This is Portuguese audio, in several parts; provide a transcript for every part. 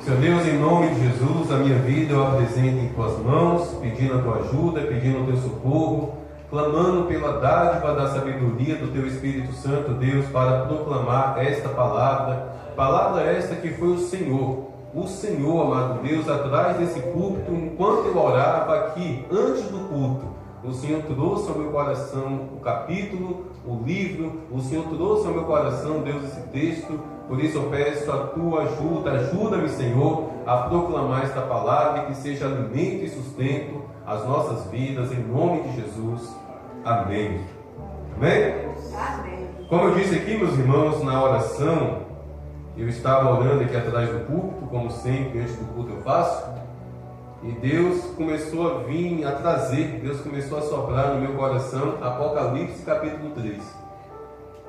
Senhor Deus, em nome de Jesus, a minha vida eu apresento em tuas mãos, pedindo a tua ajuda, pedindo o teu socorro, clamando pela dádiva da sabedoria do teu Espírito Santo, Deus, para proclamar esta palavra esta que foi o Senhor, amado Deus, atrás desse púlpito, enquanto eu orava aqui, antes do culto. O Senhor trouxe ao meu coração o capítulo, o livro, o Senhor trouxe ao meu coração, Deus, esse texto. Por isso eu peço a tua ajuda, ajuda-me, Senhor, a proclamar esta palavra e que seja alimento e sustento às nossas vidas, em nome de Jesus. Amém. Amém? Amém. Como eu disse aqui, meus irmãos, na oração, eu estava orando aqui atrás do púlpito, como sempre, antes do culto eu faço. E Deus começou a vir, a trazer, Deus começou a soprar no meu coração Apocalipse capítulo 3.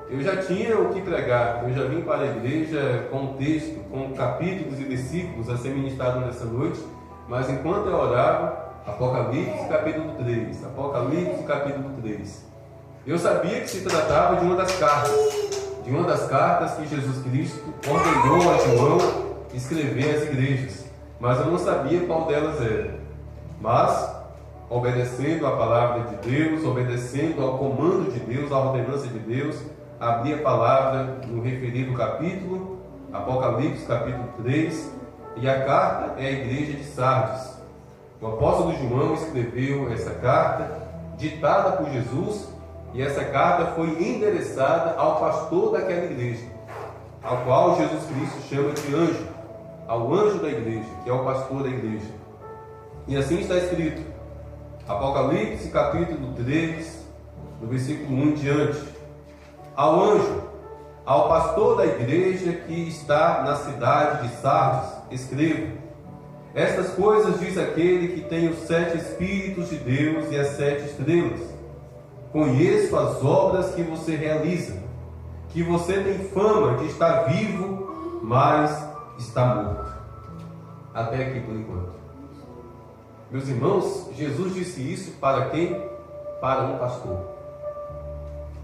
Eu já tinha o que pregar, eu já vim para a igreja com texto, com capítulos e versículos a ser ministrado nessa noite, mas enquanto eu orava, Apocalipse capítulo 3, Apocalipse capítulo 3. Eu sabia que se tratava de uma das cartas que Jesus Cristo ordenou a João escrever às igrejas. Mas eu não sabia qual delas era. Mas, obedecendo à palavra de Deus, obedecendo ao comando de Deus, à ordenança de Deus, abri a palavra no referido capítulo, Apocalipse capítulo 3, e a carta é a igreja de Sardes. O apóstolo João escreveu essa carta, ditada por Jesus, e essa carta foi endereçada ao pastor daquela igreja, ao qual Jesus Cristo chama de anjo, ao anjo da igreja, que é o pastor da igreja. E assim está escrito, Apocalipse capítulo 3, no versículo 1 em diante. Ao anjo, ao pastor da igreja que está na cidade de Sardes, escrevo: estas coisas diz aquele que tem os 7 Espíritos de Deus e as 7 estrelas. Conheço as obras que você realiza, que você tem fama de estar vivo, mas está morto. Até aqui por enquanto. Meus irmãos, Jesus disse isso para quem? Para um pastor.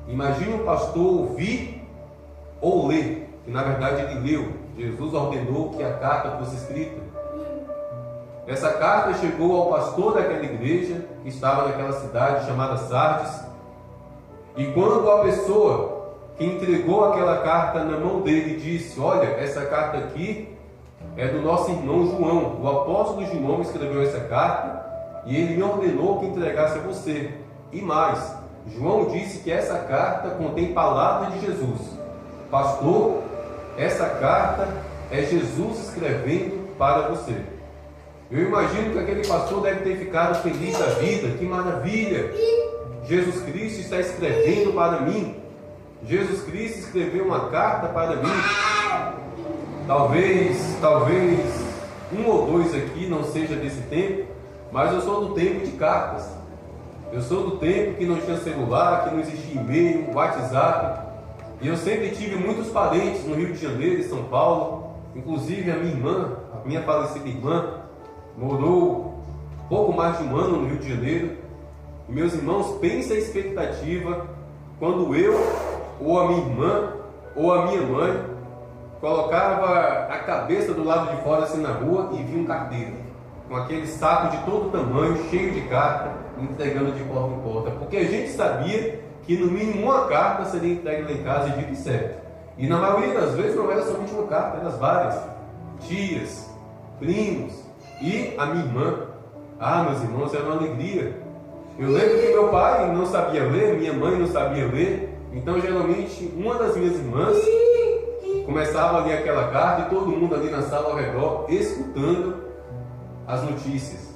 Imagine um pastor ouvir ou ler, que na verdade ele leu. Jesus ordenou que a carta fosse escrita. Essa carta chegou ao pastor daquela igreja, que estava naquela cidade chamada Sardes. E quando a pessoa que entregou aquela carta na mão dele disse: olha, essa carta aqui é do nosso irmão João, o apóstolo João escreveu essa carta e ele me ordenou que entregasse a você. E mais, João disse que essa carta contém palavras de Jesus. Pastor, essa carta é Jesus escrevendo para você. Eu imagino que aquele pastor deve ter ficado feliz da vida. Que maravilha! Jesus Cristo está escrevendo para mim. Jesus Cristo escreveu uma carta para mim. Talvez um ou dois aqui não seja desse tempo, mas eu sou do tempo de cartas. Eu sou do tempo que não tinha celular, que não existia e-mail, WhatsApp. E eu sempre tive muitos parentes no Rio de Janeiro e São Paulo. Inclusive a minha irmã, a minha falecida irmã, morou pouco mais de um ano no Rio de Janeiro. E meus irmãos, pensem a expectativa quando eu, ou a minha irmã, ou a minha mãe colocava a cabeça do lado de fora assim na rua e via um carteiro com aquele saco de todo tamanho, cheio de carta, entregando de porta em porta, porque a gente sabia que no mínimo uma carta seria entregue lá em casa e dito certo. E na maioria das vezes não era somente uma carta, eram várias, tias, primos e a minha irmã. Ah, meus irmãos, era uma alegria. Eu lembro que meu pai não sabia ler, minha mãe não sabia ler, então geralmente uma das minhas irmãs começava a ler aquela carta e todo mundo ali na sala ao redor escutando as notícias,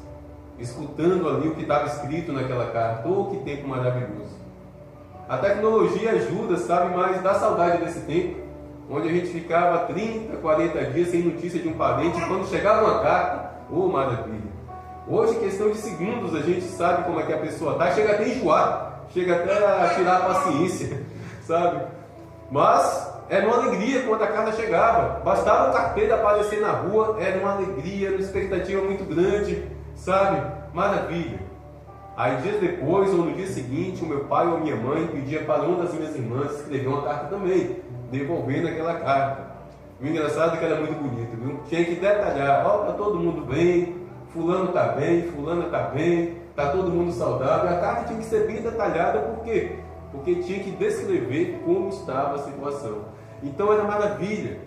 escutando ali o que estava escrito naquela carta. Oh, que tempo maravilhoso! A tecnologia ajuda, sabe, mas dá saudade desse tempo, onde a gente ficava 30, 40 dias sem notícia de um parente, e quando chegava uma carta, oh maravilha! Hoje, questão de segundos, a gente sabe como é que a pessoa está, chega até a enjoar, chega até a tirar a paciência, sabe? Mas era uma alegria quando a carta chegava. Bastava o carteiro aparecer na rua, era uma alegria, uma expectativa muito grande, sabe? Maravilha. Aí dias depois, ou no dia seguinte, o meu pai ou a minha mãe pedia para uma das minhas irmãs escrever uma carta também, devolvendo aquela carta. O engraçado é que era muito bonito, viu? Tinha que detalhar, ó, tá todo mundo bem, fulano tá bem, fulana tá bem, tá todo mundo saudável. A carta tinha que ser bem detalhada, por quê? Porque tinha que descrever como estava a situação. Então era maravilha.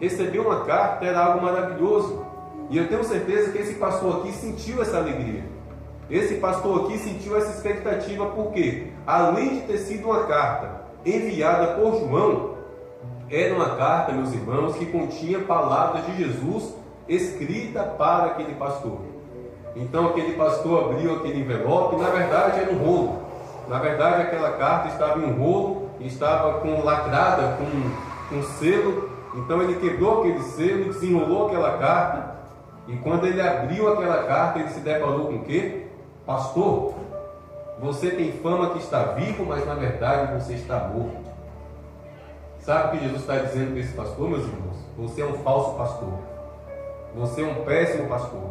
Receber uma carta era algo maravilhoso. E eu tenho certeza que esse pastor aqui sentiu essa alegria. Esse pastor aqui sentiu essa expectativa, porque além de ter sido uma carta enviada por João, era uma carta, meus irmãos, que continha palavras de Jesus escrita para aquele pastor. Então aquele pastor abriu aquele envelope, na verdade era um rolo. Na verdade aquela carta estava em um rolo, estava lacrada com selo. Então ele quebrou aquele selo, desenrolou aquela carta, e quando ele abriu aquela carta, ele se deparou com o quê? Pastor, você tem fama que está vivo, mas na verdade você está morto. Sabe o que Jesus está dizendo para esse pastor, meus irmãos? Você é um falso pastor. Você é um péssimo pastor.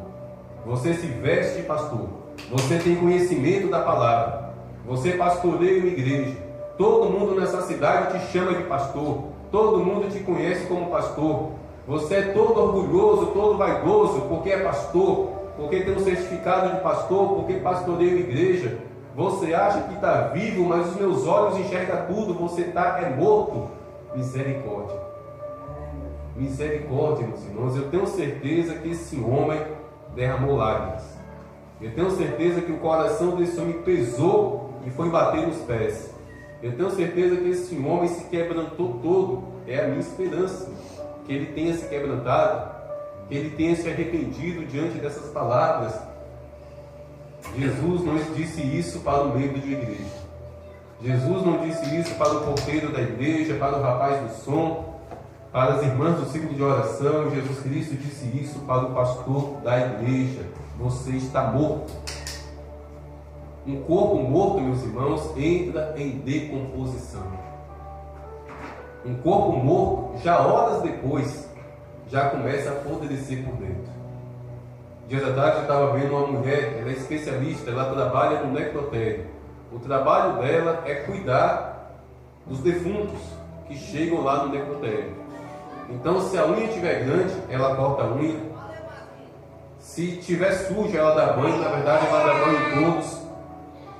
Você se veste de pastor. Você tem conhecimento da palavra. Você pastoreia uma igreja. Todo mundo nessa cidade te chama de pastor. Todo mundo te conhece como pastor. Você é todo orgulhoso, todo vaidoso, porque é pastor, porque tem um certificado de pastor, porque pastoreia uma igreja. Você acha que está vivo, mas os meus olhos enxergam tudo. Você é morto. Misericórdia. Misericórdia, meus irmãos. Eu tenho certeza que esse homem derramou lágrimas. Eu tenho certeza que o coração desse homem pesou e foi bater nos pés. Eu tenho certeza que esse homem se quebrantou todo. É a minha esperança que ele tenha se quebrantado, que ele tenha se arrependido diante dessas palavras. Jesus não disse isso para o membro de igreja. Jesus não disse isso para o porteiro da igreja, para o rapaz do som, para as irmãs do círculo de oração. Jesus Cristo disse isso para o pastor da igreja. Você está morto. Um corpo morto, meus irmãos, entra em decomposição. Um corpo morto, já horas depois, já começa a apodrecer por dentro. Dias atrás eu estava vendo uma mulher, ela é especialista, ela trabalha no necrotério. O trabalho dela é cuidar dos defuntos que chegam lá no necrotério. Então, se a unha estiver grande, ela corta a unha. Se estiver suja, ela dá banho. Na verdade, ela dá banho em todos.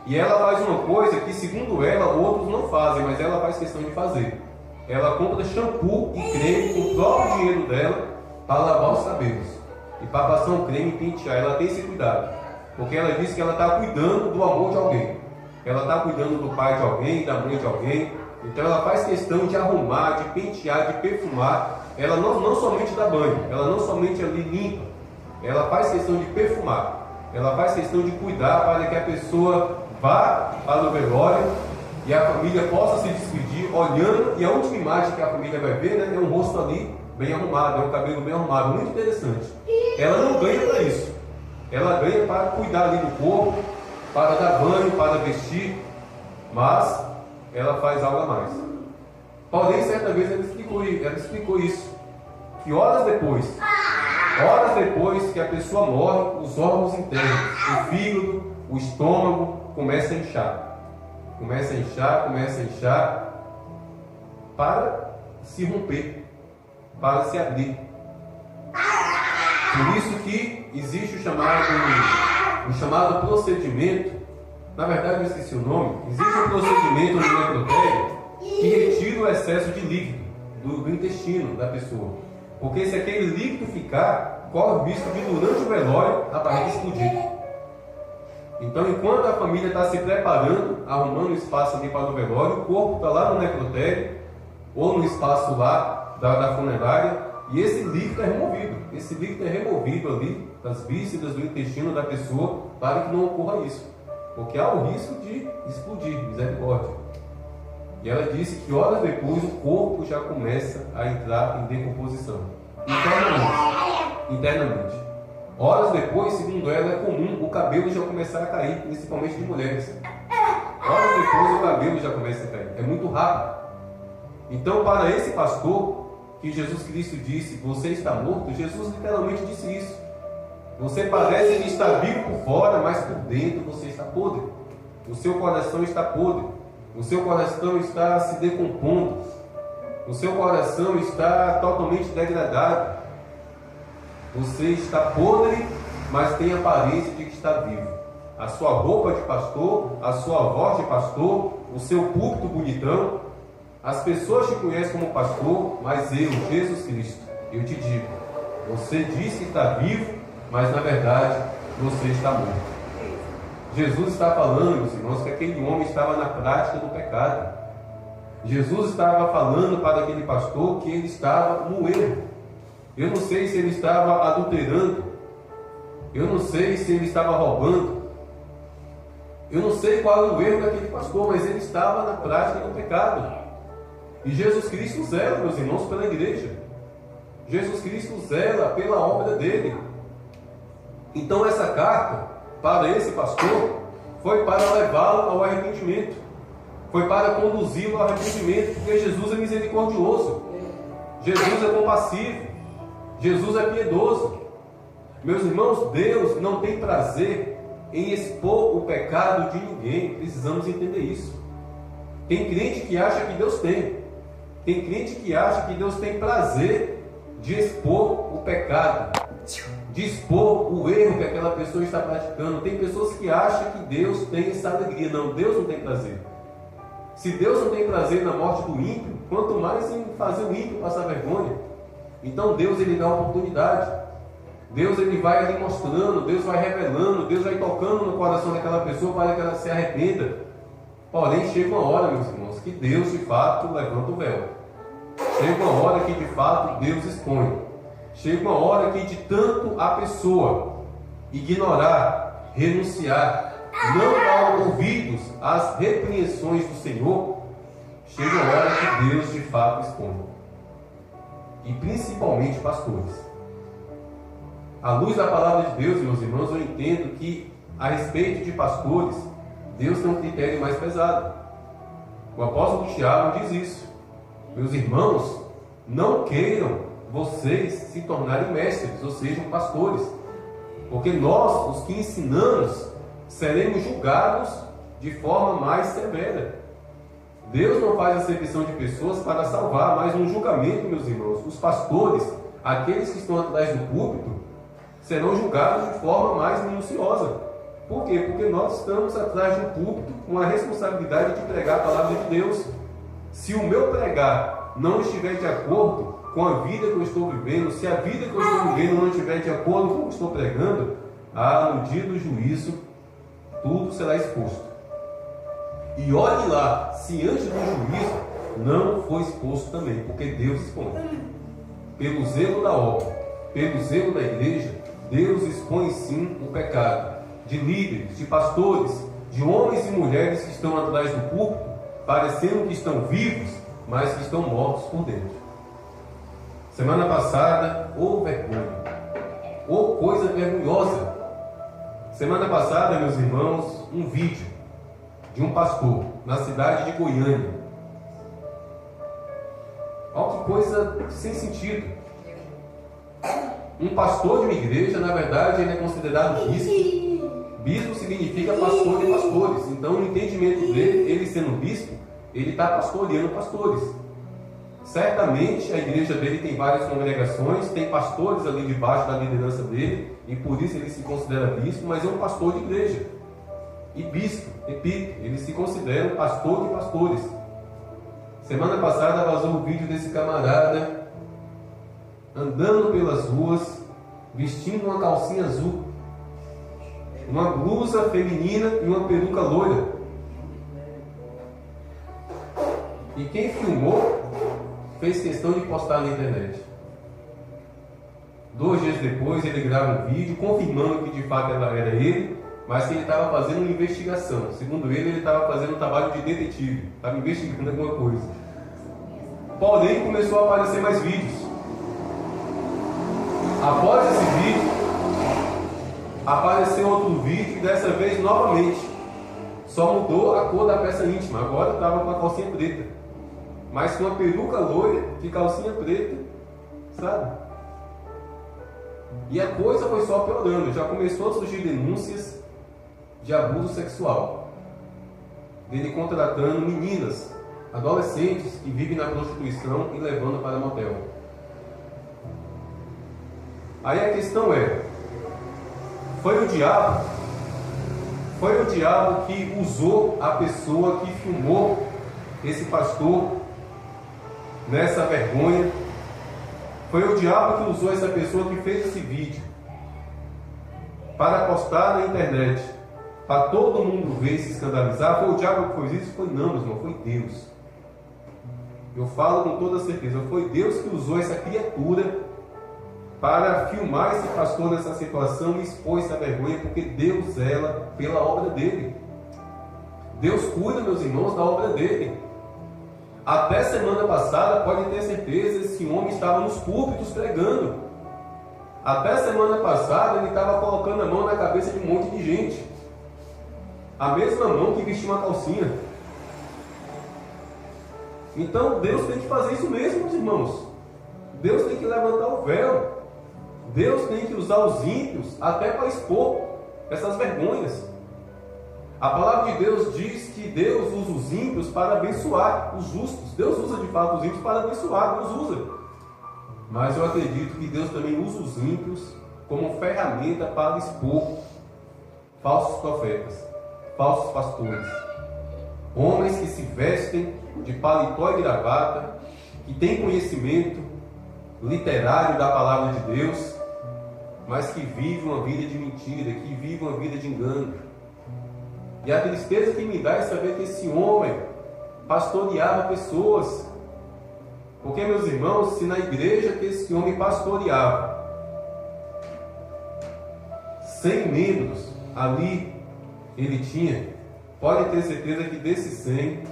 E ela faz uma coisa que, segundo ela, outros não fazem, mas ela faz questão de fazer. Ela compra shampoo e creme com o próprio dinheiro dela para lavar os cabelos e para passar um creme e pentear. Ela tem esse cuidado, porque ela diz que ela está cuidando do amor de alguém. Ela está cuidando do pai de alguém, da mãe de alguém. Então ela faz questão de arrumar, de pentear, de perfumar. Ela não somente dá banho, ela não somente ali limpa, ela faz questão de perfumar. Ela faz questão de cuidar para que a pessoa vá para o velório e a família possa se despedir olhando, e a última imagem que a família vai ver, né, é um rosto ali bem arrumado, é um cabelo bem arrumado, muito interessante. Ela não ganha para isso, ela ganha para cuidar ali do corpo, para dar banho, para vestir, mas ela faz algo a mais. Porém, certa vez ela explicou isso, que horas depois que a pessoa morre, os órgãos internos, o fígado, o estômago, começa a inchar, para se romper, para se abrir. Por isso que existe o chamado procedimento. Na verdade eu esqueci o nome. Existe um procedimento no necrotério que retira o excesso de líquido do intestino da pessoa, porque se aquele líquido ficar, corre o risco de, durante o velório, a barriga explodir. Então, enquanto a família está se preparando, arrumando espaço ali para o velório, o corpo está lá no necrotério, ou no espaço lá da funerária, e esse líquido é removido. Esse líquido é removido ali das vísceras, do intestino da pessoa, para que não ocorra isso, porque há o risco de explodir, misericórdia. E ela disse que horas depois o corpo já começa a entrar em decomposição, internamente. Horas depois, segundo ela, é comum o cabelo já começar a cair, principalmente de mulheres. Horas depois o cabelo já começa a cair. É muito rápido. Então, para esse pastor, que Jesus Cristo disse, você está morto, Jesus literalmente disse isso. Você parece que está vivo por fora, mas por dentro você está podre. O seu coração está podre. O seu coração está se decompondo. O seu coração está totalmente degradado. Você está podre, mas tem aparência de que está vivo. A sua roupa de pastor, a sua voz de pastor, o seu púlpito bonitão. As pessoas te conhecem como pastor, mas eu, Jesus Cristo, eu te digo, você diz que está vivo, mas na verdade você está morto. Jesus está falando, meus irmãos, que aquele homem estava na prática do pecado. Jesus estava falando para aquele pastor que ele estava no erro. Eu não sei se ele estava adulterando. Eu não sei se ele estava roubando. Eu não sei qual era o erro daquele pastor, mas ele estava na prática do pecado. E Jesus Cristo zela, meus irmãos, pela igreja. Jesus Cristo zela pela obra dele. Então essa carta para esse pastor foi para levá-lo ao arrependimento. Foi para conduzi-lo ao arrependimento, porque Jesus é misericordioso. Jesus é compassivo. Jesus é piedoso. Meus irmãos, Deus não tem prazer em expor o pecado de ninguém. Precisamos entender isso. Tem crente que acha que Deus tem. Tem crente que acha que Deus tem prazer de expor o pecado, de expor o erro que aquela pessoa está praticando. Tem pessoas que acham que Deus tem essa alegria. Não, Deus não tem prazer. Se Deus não tem prazer na morte do ímpio, quanto mais em fazer o ímpio passar vergonha. Então Deus, ele dá oportunidade. Deus, ele vai ali mostrando, Deus vai revelando, Deus vai tocando no coração daquela pessoa para que ela se arrependa. Porém, chega uma hora, meus irmãos, que Deus de fato levanta o véu. Chega uma hora que de fato Deus expõe. Chega uma hora que de tanto a pessoa ignorar, renunciar, não dar ouvidos às repreensões do Senhor, chega a hora que Deus de fato expõe. E principalmente pastores. À luz da palavra de Deus, meus irmãos, eu entendo que a respeito de pastores, Deus tem um critério mais pesado. O apóstolo Tiago diz isso. Meus irmãos, não queiram vocês se tornarem mestres, ou sejam pastores, porque nós, os que ensinamos, seremos julgados de forma mais severa. Deus não faz acepção de pessoas para salvar, mas no julgamento, meus irmãos, os pastores, aqueles que estão atrás do púlpito, serão julgados de forma mais minuciosa. Por quê? Porque nós estamos atrás de um púlpito com a responsabilidade de pregar a palavra de Deus. Se o meu pregar não estiver de acordo com a vida que eu estou vivendo, se a vida que eu estou vivendo não estiver de acordo com o que estou pregando, no dia do juízo, tudo será exposto. E olhe lá, se antes do juízo não foi exposto também, porque Deus expõe. Pelo zelo da obra, pelo zelo da igreja, Deus expõe sim o pecado de líderes, de pastores, de homens e mulheres que estão atrás do púlpito, parecendo que estão vivos, mas que estão mortos por dentro. Semana passada, vergonha, coisa vergonhosa. Semana passada, meus irmãos, um vídeo de um pastor na cidade de Goiânia. Olha que coisa sem sentido. Um pastor de uma igreja, na verdade, ele é considerado bispo. Bispo significa pastor de pastores. Então, no entendimento dele, ele sendo bispo, ele está pastoreando pastores. Certamente a igreja dele tem várias congregações, tem pastores ali debaixo da liderança dele, e por isso ele se considera bispo, mas é um pastor de igreja. E bispo, repito, ele se considera um pastor de pastores. Semana passada vazou o vídeo desse camarada andando pelas ruas, vestindo uma calcinha azul, uma blusa feminina e uma peruca loira. E quem filmou fez questão de postar na internet. 2 dias depois ele grava um vídeo confirmando que de fato era ele, mas que ele estava fazendo uma investigação. Segundo ele estava fazendo um trabalho de detetive, estava investigando alguma coisa. Porém, começou a aparecer mais vídeos. Após esse vídeo, apareceu outro vídeo, e dessa vez novamente. Só mudou a cor da peça íntima. Agora estava com a calcinha preta, mas com uma peruca loira de calcinha preta, sabe? E a coisa foi só piorando. Já começou a surgir denúncias de abuso sexual, dele contratando meninas adolescentes que vivem na prostituição e levando para motel. Aí a questão é, foi o diabo que usou a pessoa que filmou esse pastor nessa vergonha? Foi o diabo que usou essa pessoa que fez esse vídeo para postar na internet, para todo mundo ver e se escandalizar? Foi o diabo que fez isso? Foi não, meu irmão, foi Deus. Eu falo com toda certeza, foi Deus que usou essa criatura para filmar esse pastor nessa situação e expor essa vergonha, porque Deus zela pela obra dele. Deus cuida, meus irmãos, da obra dele. Até semana passada, pode ter certeza, esse homem estava nos púlpitos pregando. Até semana passada, ele estava colocando a mão na cabeça de um monte de gente. A mesma mão que vestia uma calcinha. Então, Deus tem que fazer isso mesmo, meus irmãos. Deus tem que levantar o véu. Deus tem que usar os ímpios até para expor essas vergonhas. A palavra de Deus diz que Deus usa os ímpios para abençoar os justos. Deus usa de fato os ímpios para abençoar, Deus usa. Mas eu acredito que Deus também usa os ímpios como ferramenta para expor falsos profetas, falsos pastores, homens que se vestem de paletó e gravata, que têm conhecimento literário da palavra de Deus, mas que vivem uma vida de mentira, que vivem uma vida de engano. E a tristeza que me dá é saber que esse homem pastoreava pessoas. Porque, meus irmãos, se na igreja que esse homem pastoreava 100 membros ali ele tinha, pode ter certeza que desses 100,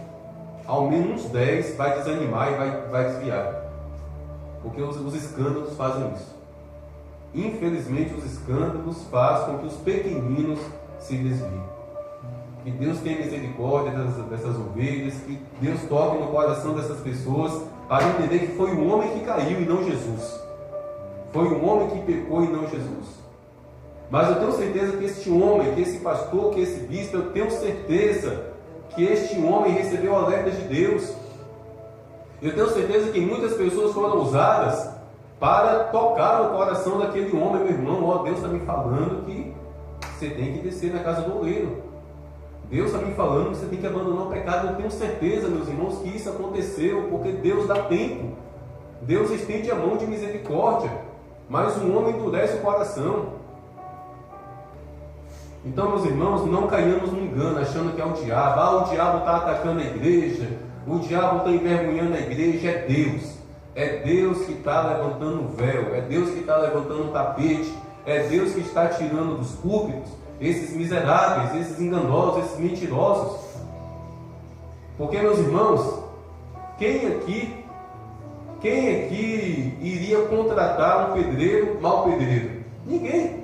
ao menos uns 10 vai desanimar e vai desviar. Porque os escândalos fazem isso. Infelizmente, os escândalos fazem com que os pequeninos se desviem. Que Deus tenha misericórdia dessas ovelhas, que Deus toque no coração dessas pessoas para entender que foi o homem que caiu e não Jesus. Foi o homem que pecou e não Jesus. Mas eu tenho certeza que este homem, que esse pastor, que esse bispo, eu tenho certeza que este homem recebeu alertas de Deus. Eu tenho certeza que muitas pessoas foram usadas para tocar no coração daquele homem. Meu irmão, ó, Deus está me falando que você tem que descer na casa do oleiro. Deus está me falando que você tem que abandonar o pecado. Eu tenho certeza, meus irmãos, que isso aconteceu porque Deus dá tempo. Deus estende a mão de misericórdia, mas o homem endurece o coração. Então, meus irmãos, não caiamos no engano, achando que é o diabo. Ah, o diabo está atacando a igreja, o diabo está envergonhando a igreja. É Deus. É Deus que está levantando o véu, é Deus que está levantando o tapete, é Deus que está tirando dos púlpitos esses miseráveis, esses enganosos, esses mentirosos. Porque, meus irmãos, quem aqui iria contratar um pedreiro mau pedreiro? Ninguém.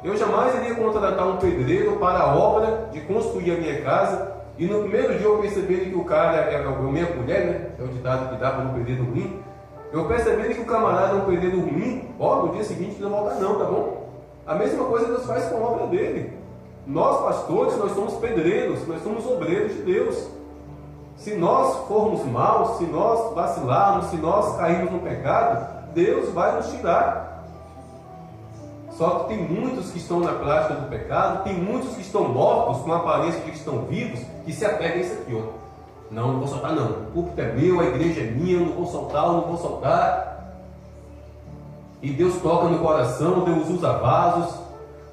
Eu jamais iria contratar um pedreiro para a obra de construir a minha casa e no primeiro dia eu percebendo que o cara é a minha mulher, né? É o ditado que dá para um pedreiro ruim. Eu percebendo que o camarada é um pedreiro ruim, ó, no dia seguinte não volta não, tá bom? A mesma coisa Deus faz com a obra dele. Nós, pastores, nós somos pedreiros, nós somos obreiros de Deus. Se nós formos maus, se nós vacilarmos, se nós cairmos no pecado, Deus vai nos tirar. Só que tem muitos que estão na prática do pecado, tem muitos que estão mortos, com a aparência de que estão vivos, que se apegam a isso aqui, ó. Não vou soltar não. O púlpito é meu, a igreja é minha, eu não vou soltar. E Deus toca no coração, Deus usa vasos,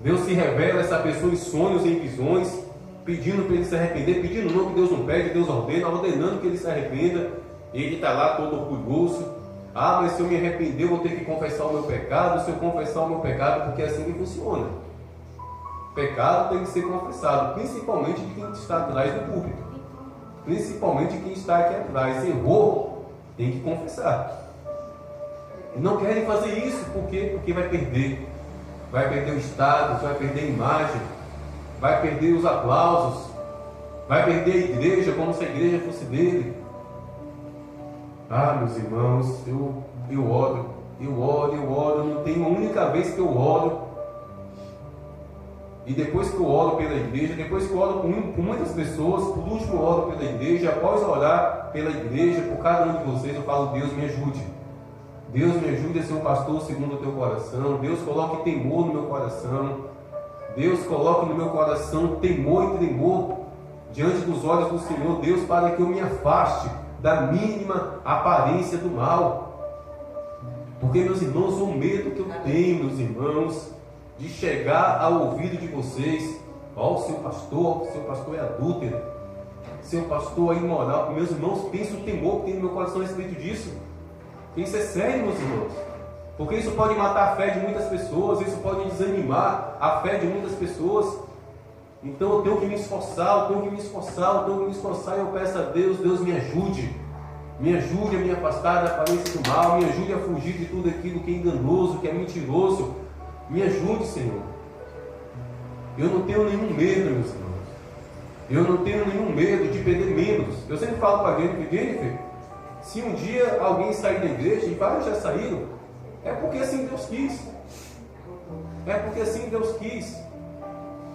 Deus se revela a essa pessoa em sonhos e em visões, pedindo para ele se arrepender, pedindo não que Deus não pede, Deus ordena, ordenando que ele se arrependa. E ele está lá todo orgulhoso. Ah, mas se eu me arrepender, eu vou ter que confessar o meu pecado. Se eu confessar o meu pecado, porque é assim que funciona. Pecado tem que ser confessado, principalmente de quem está atrás do púlpito. Principalmente quem está aqui atrás. Errou, tem que confessar. Não querem fazer isso, por quê? Porque vai perder. Vai perder o status, vai perder a imagem, vai perder os aplausos, vai perder a igreja, como se a igreja fosse dele. Ah, meus irmãos, eu oro, não tem uma única vez que eu oro e depois que eu oro pela igreja, depois que eu oro por muitas pessoas, por último eu oro pela igreja, após orar pela igreja, por cada um de vocês, eu falo: Deus me ajude. Deus me ajude a ser um pastor segundo o teu coração. Deus coloque temor no meu coração. Deus coloque no meu coração temor e tremor diante dos olhos do Senhor, Deus, para que eu me afaste da mínima aparência do mal. Porque, meus irmãos, o medo que eu tenho, meus irmãos, de chegar ao ouvido de vocês: ó, o seu pastor é adúltero, seu pastor é imoral. Meus irmãos, pense o temor que tem no meu coração a respeito disso. Isso é sério, meus irmãos, porque isso pode matar a fé de muitas pessoas, isso pode desanimar a fé de muitas pessoas. Então eu tenho que me esforçar, e eu peço a Deus: Deus me ajude a me afastar da aparência do mal, me ajude a fugir de tudo aquilo que é enganoso, que é mentiroso. Me ajude, Senhor. Eu não tenho nenhum medo, meus irmãos, eu não tenho nenhum medo de perder membros. Eu sempre falo para a Jennifer, se um dia alguém sair da igreja, e vários já saíram, é porque assim Deus quis.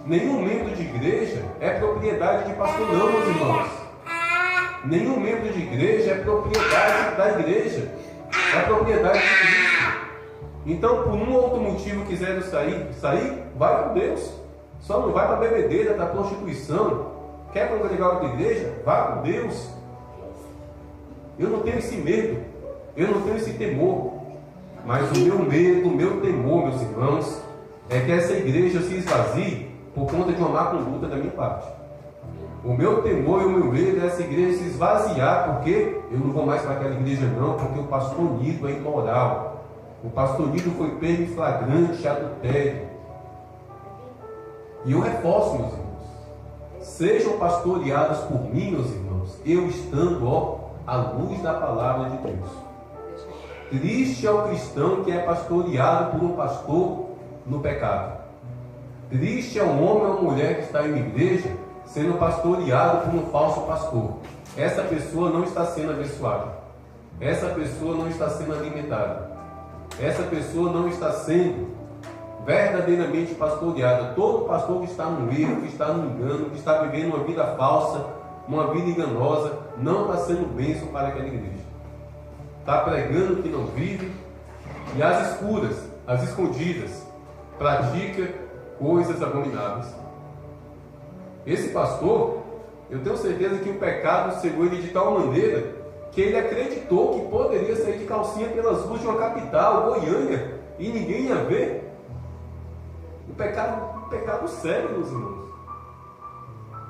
Nenhum membro de igreja é propriedade de pastor, não, meus irmãos. Nenhum membro de igreja é propriedade da igreja, é propriedade de Cristo. Então, por um ou outro motivo quiserem sair, vai com Deus. Só não vai para a bebedeira, da prostituição. Quer congregar outra igreja? Vá com Deus. Eu não tenho esse medo, eu não tenho esse temor. Mas o meu medo, o meu temor, meus irmãos, é que essa igreja se esvazie por conta de uma má conduta da minha parte. O meu temor e o meu medo é essa igreja se esvaziar, porque eu não vou mais para aquela igreja não, porque o pastor Nido é imoral. O pastor Nido foi pego em flagrante adultério. E eu reforço, meus irmãos, sejam pastoreados por mim, meus irmãos, eu estando à luz da palavra de Deus. Triste é o cristão que é pastoreado por um pastor no pecado. Triste é o homem ou a mulher que está em uma igreja sendo pastoreado por um falso pastor. Essa pessoa não está sendo abençoada. Essa pessoa não está sendo alimentada. Essa pessoa não está sendo verdadeiramente pastoreada. Todo pastor que está no erro, que está no engano, que está vivendo uma vida falsa, uma vida enganosa, não está sendo bênção para aquela igreja. Está pregando que não vive, e às escuras, às escondidas, pratica coisas abomináveis. Esse pastor, eu tenho certeza que o pecado cegou ele de tal maneira que ele acreditou que poderia sair de calcinha pelas ruas de uma capital, Goiânia, e ninguém ia ver. O pecado cega, meus irmãos.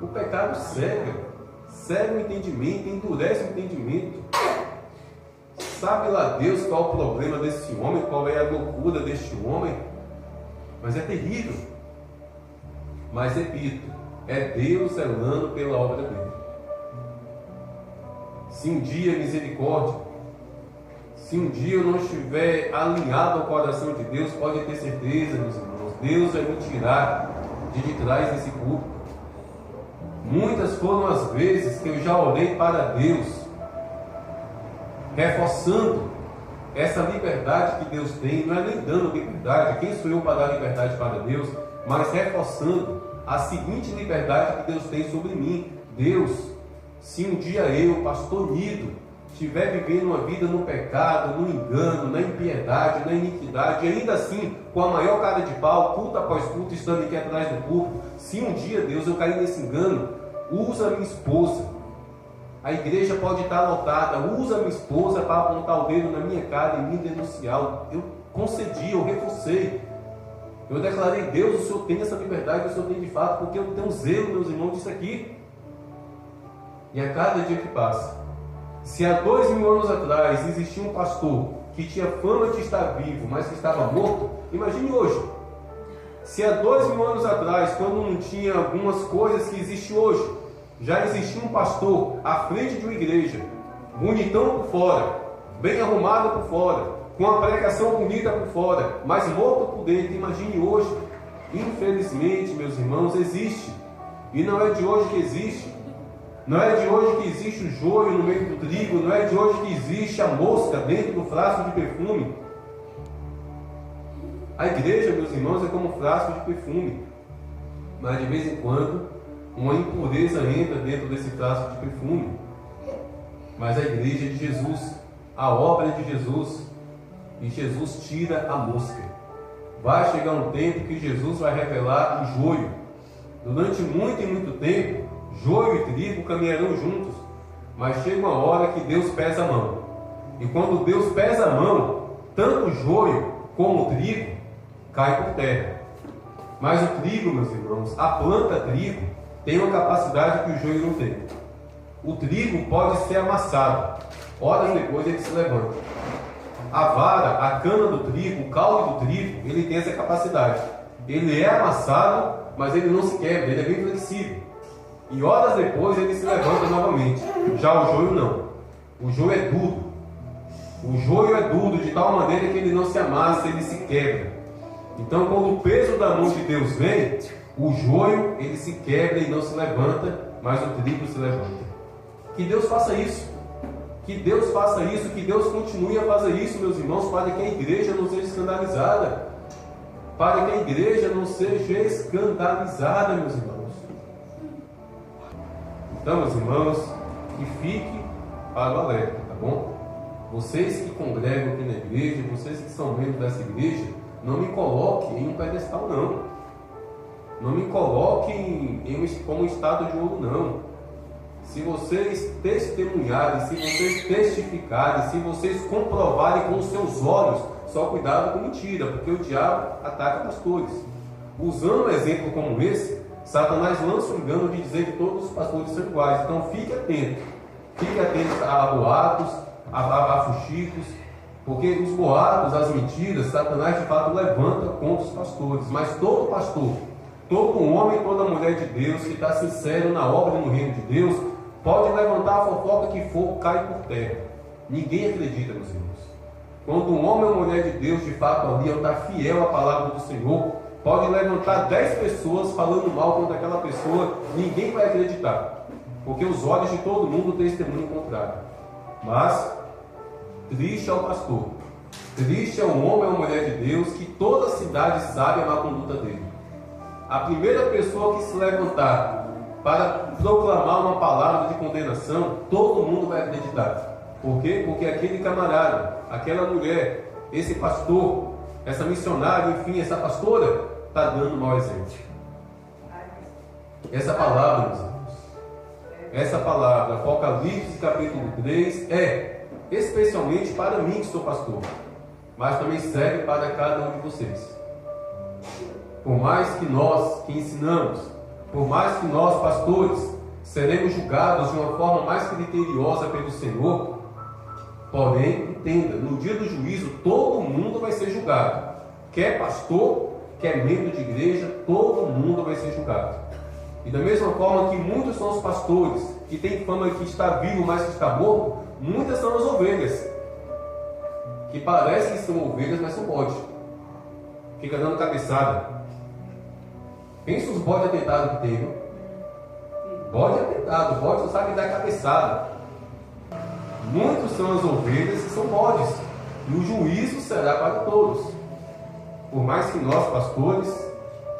O pecado cega o entendimento, endurece o entendimento. Sabe lá Deus qual o problema desse homem, qual é a loucura deste homem, mas é terrível. Mas repito, é Deus zelando pela obra dele. Se um dia misericórdia, se um dia eu não estiver alinhado ao coração de Deus, pode ter certeza, meus irmãos, Deus vai me tirar de trás desse púlpito. Muitas foram as vezes que eu já orei para Deus, reforçando essa liberdade que Deus tem, não é nem dando liberdade, quem sou eu para dar liberdade para Deus, mas reforçando a seguinte liberdade que Deus tem sobre mim. Deus, se um dia eu, pastor Nido, estiver vivendo uma vida no pecado, no engano, na impiedade, na iniquidade, e ainda assim, com a maior cara de pau, culto após culto, estando aqui atrás do púlpito, se um dia, Deus, eu cair nesse engano, usa a minha esposa. A igreja pode estar lotada, usa a minha esposa para apontar o dedo na minha cara e me denunciar. Eu concedi, eu reforcei. Eu declarei: Deus, o Senhor tem essa liberdade, o Senhor tem de fato, porque eu tenho zelo, meus irmãos, disso aqui. E a cada dia que passa, se há 2000 anos atrás existia um pastor que tinha fama de estar vivo, mas que estava morto, imagine hoje. Se há 2000 anos atrás, quando não tinha algumas coisas que existem hoje, já existia um pastor à frente de uma igreja, bonitão por fora, bem arrumado por fora, com uma pregação bonita por fora, mas morto por dentro. Imagine hoje. Infelizmente, meus irmãos, existe. E não é de hoje que existe. Não é de hoje que existe o joio no meio do trigo. Não é de hoje que existe a mosca dentro do frasco de perfume. A igreja, meus irmãos, é como um frasco de perfume. mas de vez em quando uma impureza entra dentro desse frasco de perfume. Mas a igreja de Jesus, a obra de Jesus, e Jesus tira a mosca. Vai chegar um tempo que Jesus vai revelar o joio. Durante muito e muito tempo, joio e trigo caminharão juntos, mas chega uma hora que Deus pesa a mão. E quando Deus pesa a mão, tanto o joio como o trigo cai por terra. Mas o trigo, meus irmãos, a planta trigo tem uma capacidade que o joio não tem. O trigo pode ser amassado, horas depois ele se levanta. A vara, a cana do trigo, o caule do trigo, ele tem essa capacidade. Ele é amassado, mas ele não se quebra, ele é bem flexível. E horas depois ele se levanta novamente. Já o joio não. O joio é duro. O joio é duro de tal maneira que ele não se amassa, ele se quebra. Então, quando o peso da mão de Deus vem, o joio ele se quebra e não se levanta, mas o trigo se levanta. Que Deus faça isso. Que Deus faça isso, que Deus continue a fazer isso, meus irmãos, para que a igreja não seja escandalizada. Para que a igreja não seja escandalizada, meus irmãos. Então, meus irmãos, que fique para o alerta, tá bom? Vocês que congregam aqui na igreja, vocês que são membros dessa igreja, não me coloquem em um pedestal, não. Não me coloquem como estátua de ouro, não. Se vocês testemunharem, se vocês testificarem, se vocês comprovarem com os seus olhos, só cuidado com mentira, porque o diabo ataca pastores. Usando um exemplo como esse, Satanás lança o engano de dizer que todos os pastores são iguais. Então fique atento a boatos, a fuxicos, porque os boatos, as mentiras, Satanás de fato levanta contra os pastores. Mas todo pastor, todo homem, toda mulher de Deus que está sincero na obra no reino de Deus, pode levantar a fofoca que for, cai por terra. Ninguém acredita, meus irmãos. Quando um homem ou mulher de Deus de fato ali está fiel à palavra do Senhor, pode levantar 10 pessoas falando mal contra aquela pessoa, ninguém vai acreditar, porque os olhos de todo mundo testemunham o contrário. Mas triste é o pastor, triste é o homem ou mulher de Deus que toda a cidade sabe a má conduta dele. A primeira pessoa que se levantar para proclamar uma palavra de condenação, todo mundo vai acreditar. Por quê? Porque aquele camarada, aquela mulher, esse pastor, essa missionária, enfim, essa pastora, está dando mau exemplo. Essa palavra, meus irmãos, essa palavra, Apocalipse capítulo 3, é especialmente para mim que sou pastor, mas também serve para cada um de vocês. Por mais que nós que ensinamos, por mais que nós pastores seremos julgados de uma forma mais criteriosa pelo Senhor, porém, entenda, no dia do juízo todo mundo vai ser julgado. Quer pastor, quer membro de igreja, todo mundo vai ser julgado. E da mesma forma que muitos são os pastores que têm fama que está vivo, mas que está morto, muitas são as ovelhas que parecem que são ovelhas, mas são bodes. Fica dando cabeçada. Pensa os bodes atentados que tem, viu? Bode atentado, bode só sabe dar cabeçada. Muitos são as ovelhas que são bodes, e o juízo será para todos. Por mais que nós, pastores,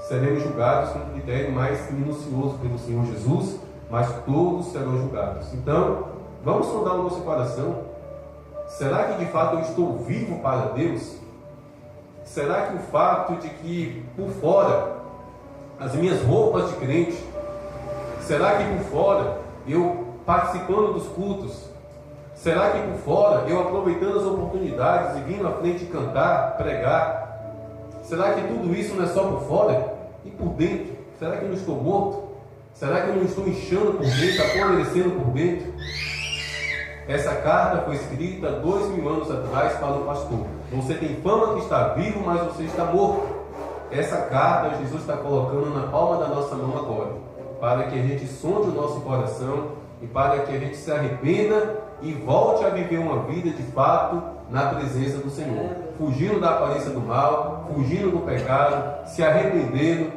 seremos julgados com um critério mais minucioso pelo Senhor Jesus, mas todos serão julgados. Então, vamos sondar o nosso coração. Será que de fato eu estou vivo para Deus? Será que o fato de que por fora as minhas roupas de crente, será que por fora eu participando dos cultos, será que por fora eu aproveitando as oportunidades e vindo à frente cantar, pregar, será que tudo isso não é só por fora? E por dentro, será que eu não estou morto? Será que eu não estou inchando por dentro, apodrecendo por dentro? Essa carta foi escrita 2000 anos atrás para o pastor. Você tem fama que está vivo, mas você está morto. Essa carta Jesus está colocando na palma da nossa mão agora, para que a gente sonde o nosso coração e para que a gente se arrependa e volte a viver uma vida de fato na presença do Senhor, fugindo da aparência do mal, fugindo do pecado, se arrependendo.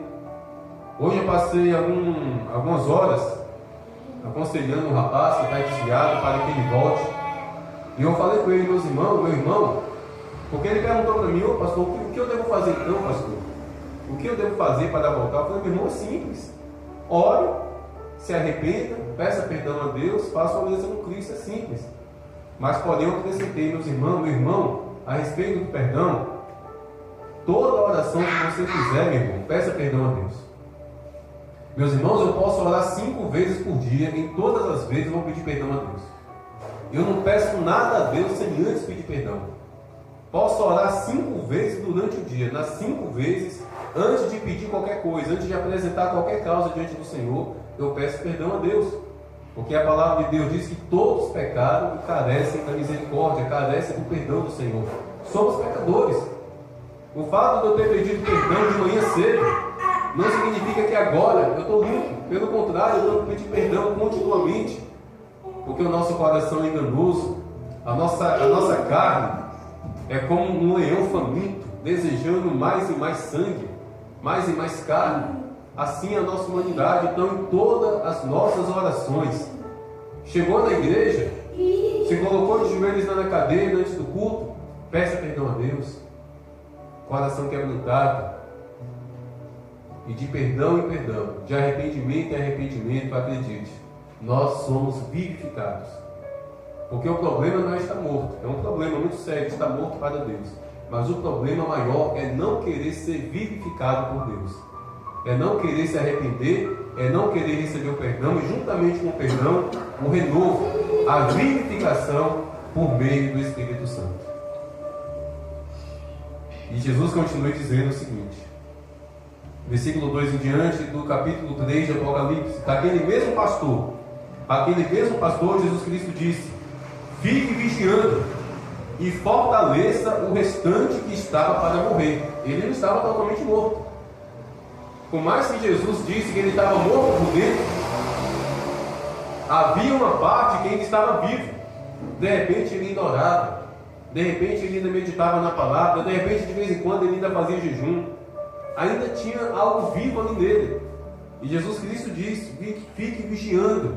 Hoje eu passei algumas horas aconselhando um rapaz que está desviado para que ele volte, e eu falei com ele, meu irmão, porque ele perguntou para mim, pastor, o que eu devo fazer então, pastor? O que eu devo fazer para voltar? Eu falei, meu irmão, é simples. Ore, se arrependa, peça perdão a Deus, faça uma aliança no Cristo, é simples. Mas porém eu acrescentei, meus irmãos, meu irmão, a respeito do perdão, toda oração que você fizer, meu irmão, peça perdão a Deus. Meus irmãos, eu posso orar 5 vezes por dia, em todas as vezes eu vou pedir perdão a Deus. Eu não peço nada a Deus sem antes pedir perdão. Posso orar 5 vezes durante o dia, nas 5 vezes, antes de pedir qualquer coisa, antes de apresentar qualquer causa diante do Senhor, eu peço perdão a Deus. Porque a palavra de Deus diz que todos pecaram e carecem da misericórdia, carecem do perdão do Senhor. Somos pecadores. O fato de eu ter pedido perdão de manhã cedo não significa que agora eu estou limpo. Pelo contrário, eu tenho que pedir perdão continuamente. Porque o nosso coração é enganoso, a nossa carne é como um leão faminto, desejando mais e mais sangue, mais e mais carne. Assim a nossa humanidade. Então, em todas as nossas orações, chegou na igreja, se colocou de joelhos na cadeira antes do culto, peça perdão a Deus, coração quebrantado, e de perdão em perdão, de arrependimento em arrependimento, acredite, nós somos vivificados. Porque o problema não é estar morto, é um problema muito sério, estar morto para Deus. Mas o problema maior é não querer ser vivificado por Deus. É não querer se arrepender, é não querer receber o perdão, e juntamente com o perdão, o renovo, a vivificação por meio do Espírito Santo. E Jesus continua dizendo o seguinte, versículo 2 em diante, do capítulo 3 de Apocalipse, daquele mesmo pastor, Jesus Cristo disse, fique vigiando e fortaleça o restante que estava para morrer. Ele não estava totalmente morto. Por mais que Jesus disse que ele estava morto por dentro, havia uma parte que ainda estava vivo. De repente ele ainda orava, de repente ele ainda meditava na palavra, de repente de vez em quando ele ainda fazia jejum. Ainda tinha algo vivo ali nele. E Jesus Cristo disse, fique vigiando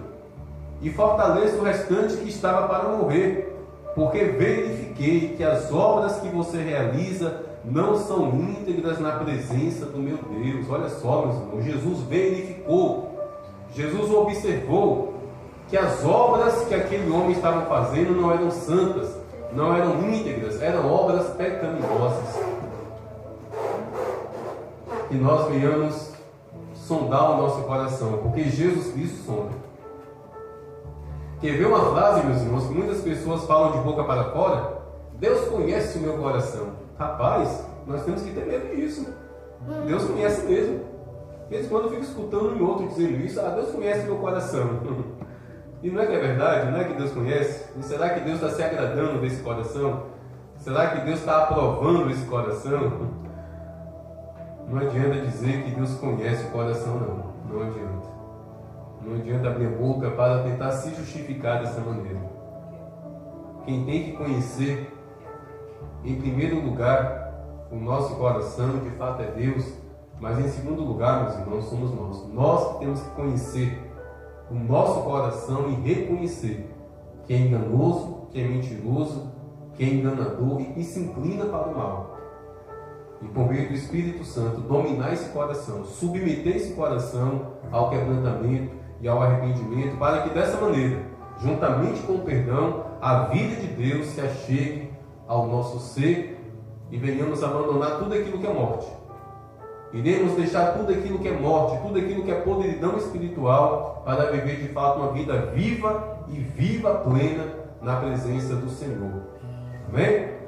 e fortaleça o restante que estava para morrer, porque verifiquei que as obras que você realiza não são íntegras na presença do meu Deus. Olha só, meus irmãos, Jesus verificou, Jesus observou que as obras que aquele homem estava fazendo não eram santas, não eram íntegras, eram obras pecaminosas. Que nós venhamos sondar o nosso coração, porque Jesus Cristo sonda. Quer ver uma frase, meus irmãos, que muitas pessoas falam de boca para fora? Deus conhece o meu coração. Rapaz, nós temos que ter medo disso. Deus conhece mesmo. De vez em quando eu fico escutando um outro dizendo isso. Deus conhece o meu coração. E não é que é verdade? Não é que Deus conhece? E será que Deus está se agradando desse coração? Será que Deus está aprovando esse coração? Não adianta dizer que Deus conhece o coração, não. Não adianta. Não adianta abrir a boca para tentar se justificar dessa maneira. Quem tem que conhecer, em primeiro lugar, o nosso coração, de fato é Deus, mas em segundo lugar, meus irmãos, somos nós. Nós que temos que conhecer o nosso coração e reconhecer que é enganoso, que é mentiroso, que é enganador e que se inclina para o mal. E por meio do Espírito Santo, dominar esse coração, submeter esse coração ao quebrantamento e ao arrependimento, para que dessa maneira, juntamente com o perdão, a vida de Deus se achegue ao nosso ser e venhamos abandonar tudo aquilo que é morte. Iremos deixar tudo aquilo que é morte, tudo aquilo que é podridão espiritual, para viver de fato uma vida viva e viva plena na presença do Senhor. Amém?